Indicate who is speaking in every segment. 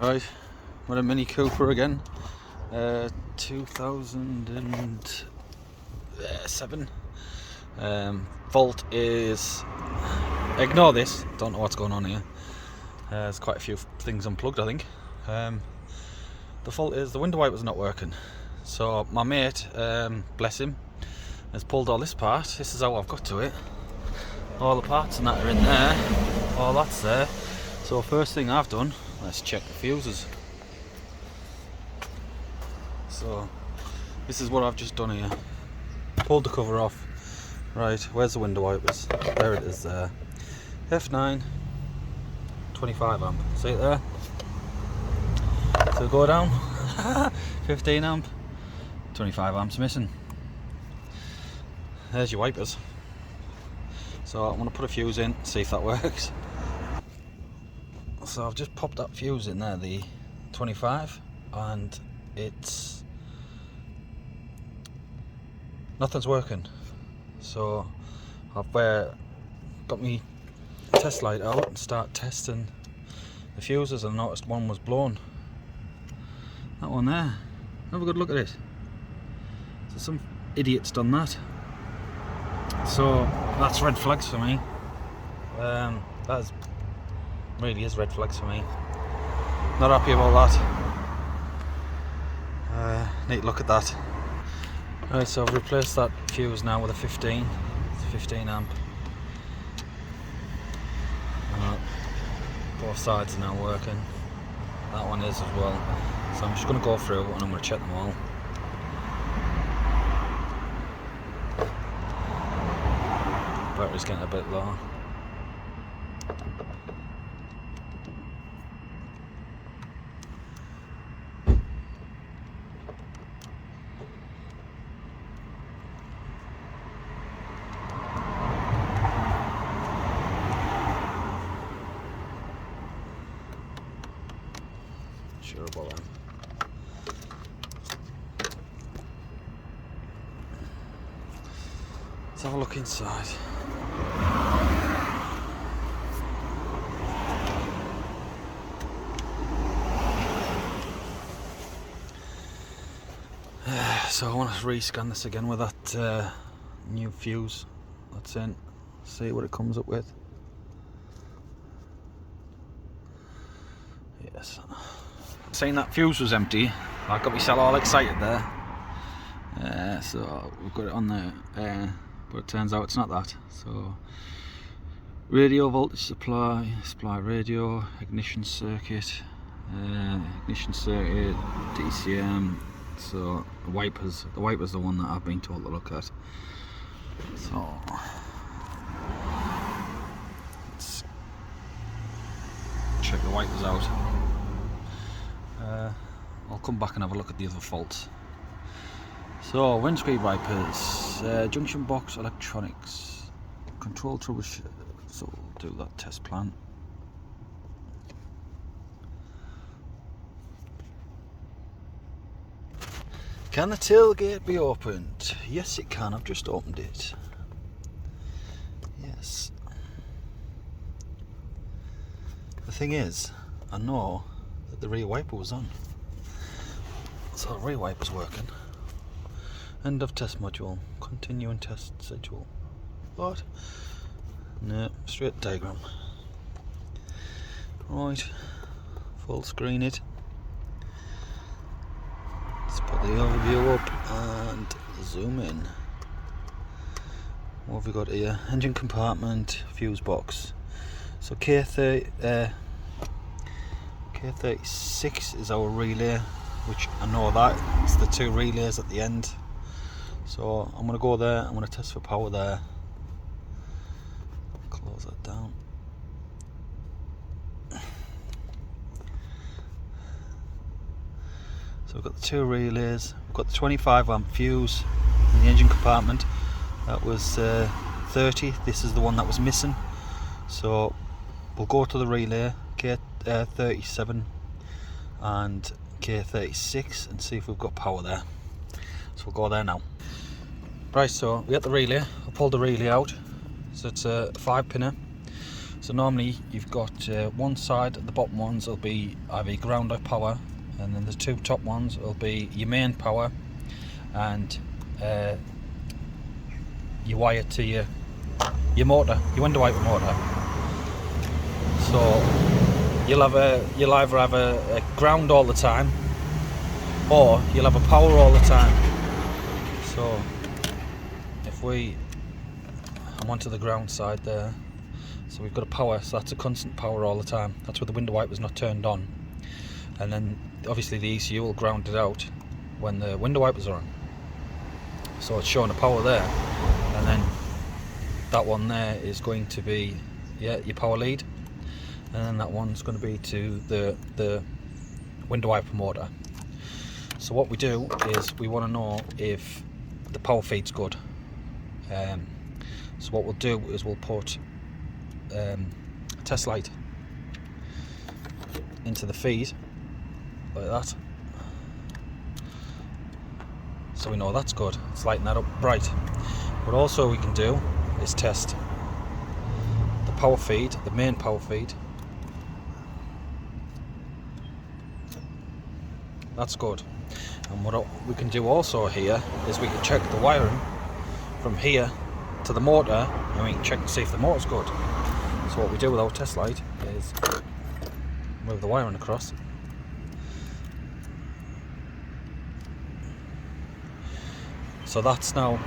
Speaker 1: Right, we're a Mini Cooper again. 2007. Fault is, ignore this, don't know what's going on here. There's quite a few things unplugged, I think. The fault is the window wiper's not working. So my mate, bless him, has pulled all this apart. This is how I've got to it. All the parts and that are in there, all that's there. So first thing I've done, let's check the fuses. So this is what I've just done here. Pulled the cover off. Right, where's the window wipers? There it is there. F9, 25 amp. See it there? So go down. 15 amp, 25 amps missing. There's your wipers. So I'm going to put a fuse in, see if that works. So I've just popped that fuse in there, the 25, and it's nothing's working. So I've got my test light out and start testing the fuses, and I noticed one was blown. That one there. Have a good look at it. So some idiot's done that. So that's red flags for me. That really is red flags for me. Not happy about that. Need to look at that. Right, so I've replaced that fuse now with a 15. It's a 15 amp. Both sides are now working. That one is as well. So I'm just going to go through and I'm going to check them all. Battery's getting a bit low. Sure about that. Let's have a look inside. So I want to rescan this again with that new fuse that's in. See what it comes up with. Yes. Saying that fuse was empty, I got myself all excited there. So we've got it on there, but it turns out it's not that. So radio voltage supply radio, ignition circuit, DCM. So the wiper's the one that I've been told to look at. So let's check the wipers out. I'll come back and have a look at the other faults. So windscreen wipers, junction box electronics, control troubleshoot. So we'll do that test plan. Can the tailgate be opened? Yes it can, I've just opened it. Yes. The thing is, I know that the rear wiper was on. So the rear wiper's working. End of test module. Continuing test schedule. What? No, straight diagram. Right. Full screen it. Let's put the overview up and zoom in. What have we got here? Engine compartment, fuse box. So K36 is our relay, which I know that it's the two relays at the end. So I'm going to go there, I'm going to test for power there. Close that down. So we've got the two relays, we've got the 25 amp fuse in the engine compartment. That was 30, this is the one that was missing. So we'll go to the relay, K37 and K36, and see if we've got power there. So we'll go there now. Right, so we got the relay. I pulled the relay out. So it's a 5-pinner. So normally you've got one side, the bottom ones will be either ground or power, and then the two top ones will be your main power, and you wire to your motor, your window wiper motor. So you'll either have a ground all the time, or you'll have a power all the time. So if I'm onto the ground side there, so we've got a power, so that's a constant power all the time. That's where the window wiper's not turned on, and then obviously the ECU will ground it out when the window wipers are on. So it's showing a power there, and then that one there is going to be your power lead, and then that one's going to be to the window wiper motor. So what we do is we want to know if the power feed's good. So what we'll do is we'll put a test light into the feed like that, so we know that's good. It's lighting that up bright. What also we can do is test the power feed, the main power feed. That's good. And what we can do also here is we can check the wiring from here to the motor, and we can check to see if the motor's good. So what we do with our test light is move the wiring across. So that's now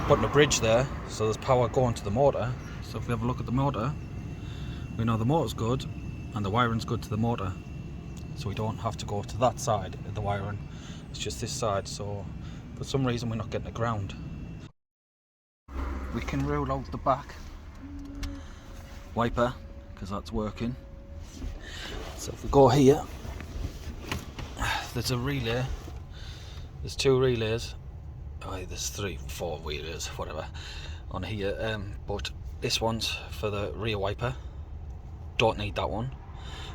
Speaker 1: putting a bridge there, so there's power going to the motor. So if we have a look at the motor, we know the motor's good and the wiring's good to the motor. So we don't have to go to that side of the wiring, it's just this side. So for some reason we're not getting a ground. We can rule out the back wiper because that's working. So if we go here, there's a relay, there's two relays, there's 3-4 relays, whatever, on here, but this one's for the rear wiper, don't need that one.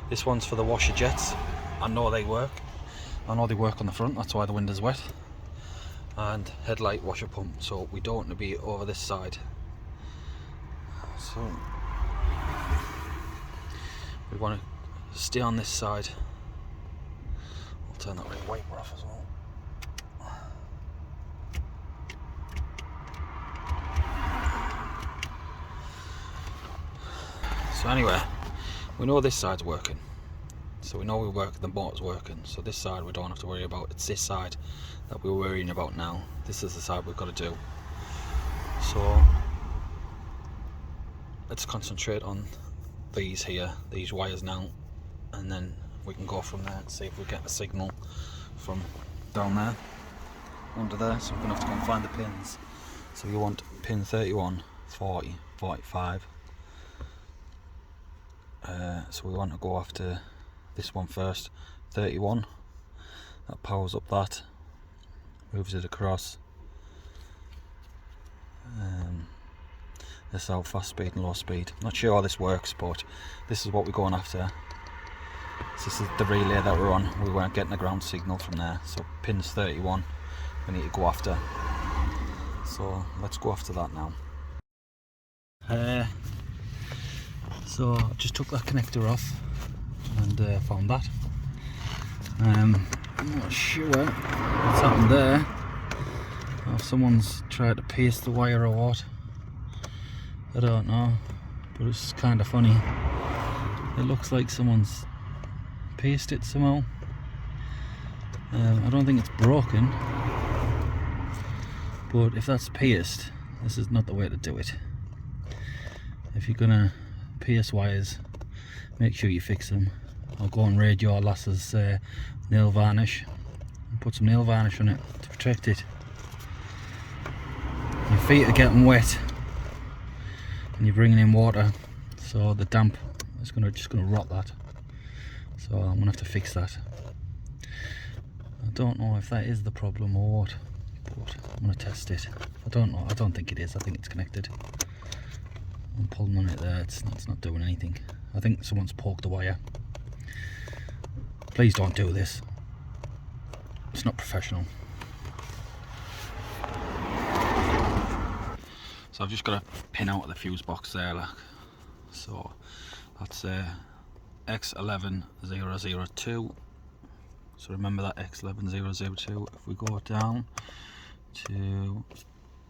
Speaker 1: This one's for the washer jets, I know they work on the front, that's why the window's wet, and headlight washer pump, so we don't want to be over this side. So we want to stay on this side. I'll turn that rear wiper off as well. So anyway, we know this side's working, so we know the motor's working, so this side we don't have to worry about. It's this side that we're worrying about now. This is the side we've got to do. So let's concentrate on these wires now, and then we can go from there and see if we get a signal from down there under there. So we're going to have to go and find the pins. So you want pin 31, 40, 45. So we want to go after this one first, 31. That powers up that, moves it across. This is our fast speed and low speed. Not sure how this works, but this is what we're going after. So this is the relay that we're on. We weren't getting a ground signal from there. So pins 31, we need to go after. So let's go after that now. So I just took that connector off and found that. I'm not sure what's happened there. If someone's tried to pierce the wire or what, I don't know, but it's kind of funny. It looks like someone's pierced it somehow. I don't think it's broken, but if that's pierced, this is not the way to do it. If you're gonna pierce wires, make sure you fix them. I'll go and raid your lass's nail varnish and put some nail varnish on it to protect it. Your feet are getting wet and you're bringing in water, so the damp is just gonna rot that. So I'm gonna have to fix that. I don't know if that is the problem or what, but I'm gonna test it. I don't know. I don't think it is. I think it's connected. I'm pulling on it there. It's not doing anything. I think someone's poked the wire. Please don't do this. It's not professional. So I've just got a pin out of the fuse box there, like. So that's X11002. So remember that X11002. If we go down to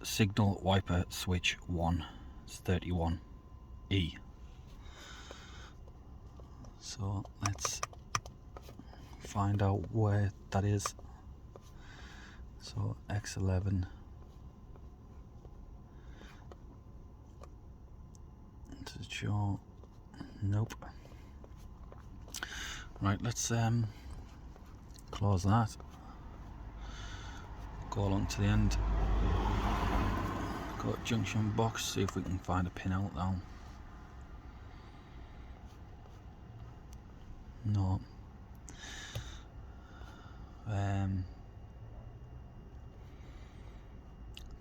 Speaker 1: signal wiper switch 1, it's 31E. So let's find out where that is. So X11. Does it show? Nope. Right, let's close that. Go along to the end. Go to junction box, see if we can find a pin out now. No.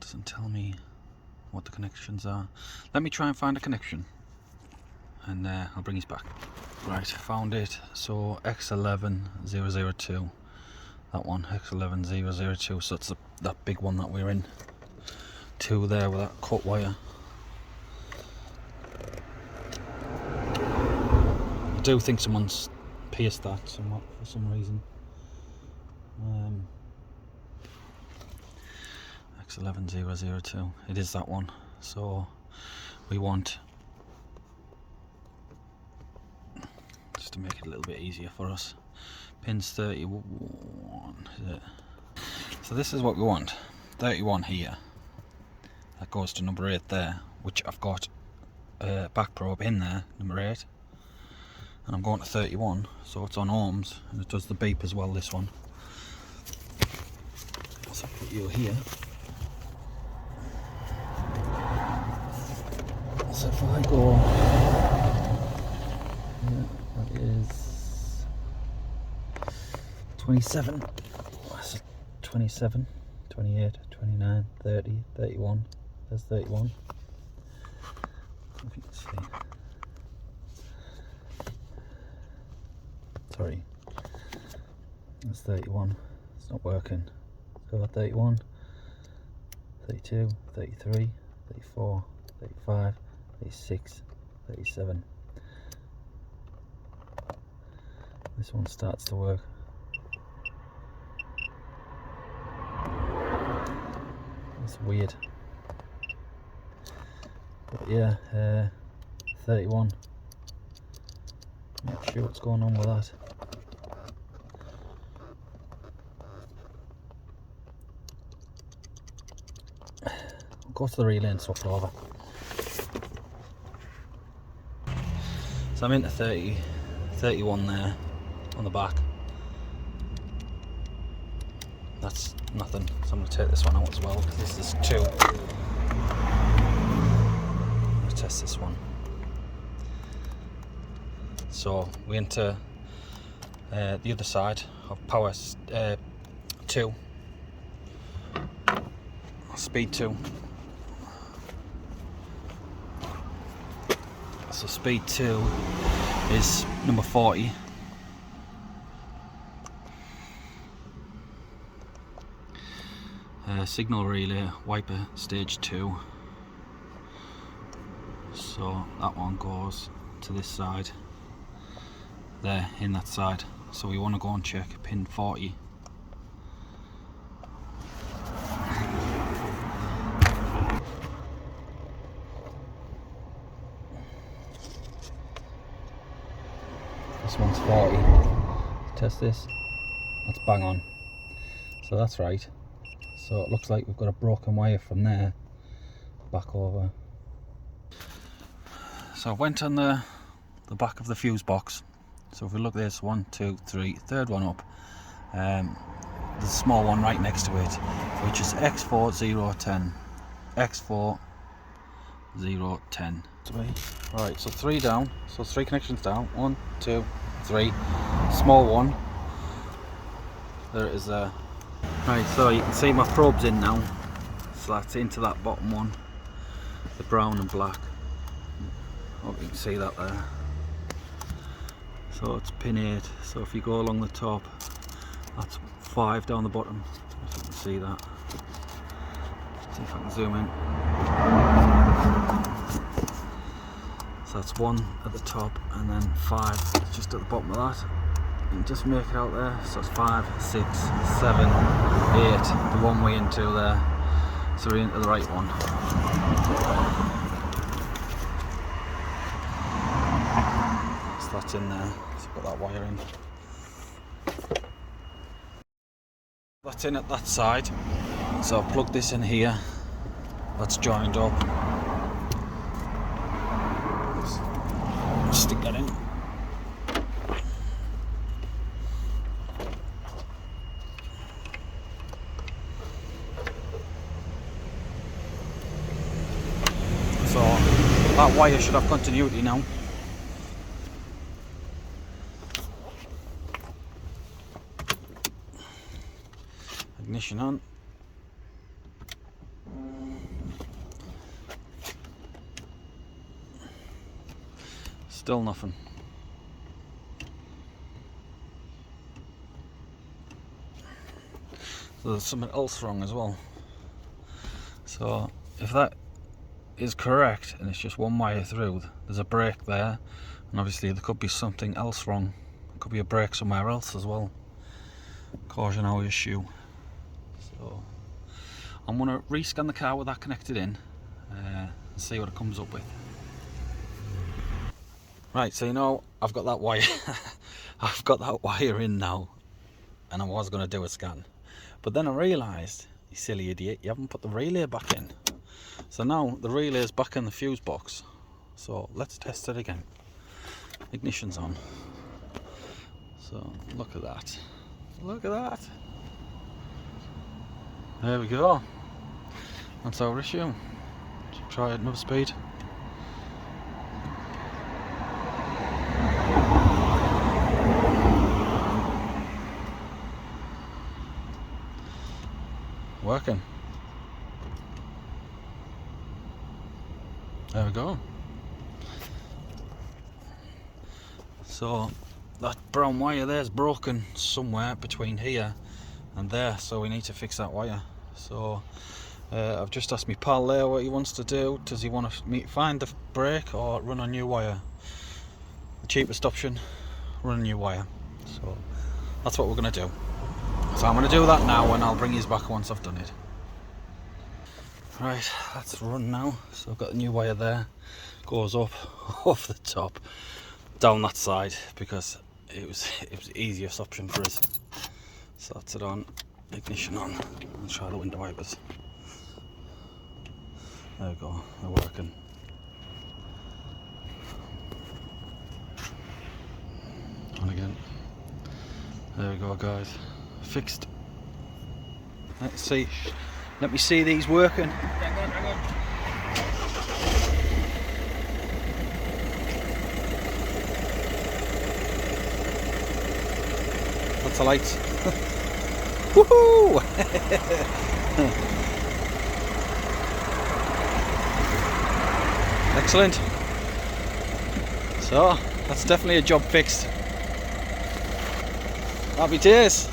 Speaker 1: Doesn't tell me what the connections are. Let me try and find a connection, and I'll bring you back. Right, found it. So X11002. That one, X11002. So it's that big one that we're in. Two there with that cut wire. I do think someone's pierced that somewhat for some reason. X11002. It is that one. So we want, just to make it a little bit easier for us, pins 31. Is it? So this is what we want. 31 here. That goes to number 8 there, which I've got a back probe in there, number 8. And I'm going to 31, so it's on ohms, and it does the beep as well, this one. So put you here. So if I go, yeah, that is 27, that's 27, 28, 29, 30, 31, there's 31, if you can see, sorry, that's 31, it's not working, so 31, 32, 33, 34, 35, 36, 37. This one starts to work. That's weird. But yeah, 31. Not sure what's going on with that. I'll go to the relay and swap it over. So I'm into 31 there on the back. That's nothing, so I'm going to take this one out as well because this is 2. I'm going to test this one. So we enter the other side of power 2, speed 2. So speed 2 is number 40. Signal relay wiper stage 2. So that one goes to this side. There, in that side. So we want to go and check pin 40. This one's 40. Let's test this. That's bang on. So that's right. So it looks like we've got a broken wire from there back over. So I went on the back of the fuse box. So if we look, there's 1, 2, 3, third one up. There's a small one right next to it, which is X4010. X4010. Right, so 3 down. So 3 connections down. 1, 2, 3. Small one. There it is there. Right, so you can see my probe's in now. So that's into that bottom one. The brown and black. Hope you can see that there. So it's pin 8. So if you go along the top, that's 5 down the bottom. If you can see that. See if I can zoom in. So that's 1 at the top and then 5 just at the bottom of that. You can just make it out there. So it's 5, 6, 7, 8. The one way into there. So we're into the right one. So that's in there. So put that wire in. That's in at that side. So I'll plug this in here. That's joined up. Stick that in. So that wire should have continuity now. Ignition on. Still nothing. So there's something else wrong as well. So if that is correct and it's just one wire through, there's a break there, and obviously there could be something else wrong. It could be a break somewhere else as well. Cautionary issue. So I'm going to rescan the car with that connected in and see what it comes up with. Right, so you know, I've got that wire I've got that wire in now, and I was going to do a scan, but then I realised, you silly idiot, you haven't put the relay back in. So now the relay is back in the fuse box. So let's test it again. Ignition's on. So look at that. Look at that. There we go. That's our issue. Try it at another speed. Working. There we go. So that brown wire there is broken somewhere between here and there, so we need to fix that wire. So I've just asked my pal there what he wants to do. Does he want to find the break or run a new wire? The cheapest option, run a new wire. So that's what we're going to do. So I'm going to do that now, and I'll bring you back once I've done it. Right, let's run now. So I've got the new wire there. Goes up off the top, down that side, because it was the easiest option for us. So that's it on. Ignition on. I'll try the window wipers. There we go, they're working. On again. There we go, guys. Fixed. Let's see. Let me see these working. Hang on. That's the lights. Woohoo! Excellent. So that's definitely a job fixed. Happy days.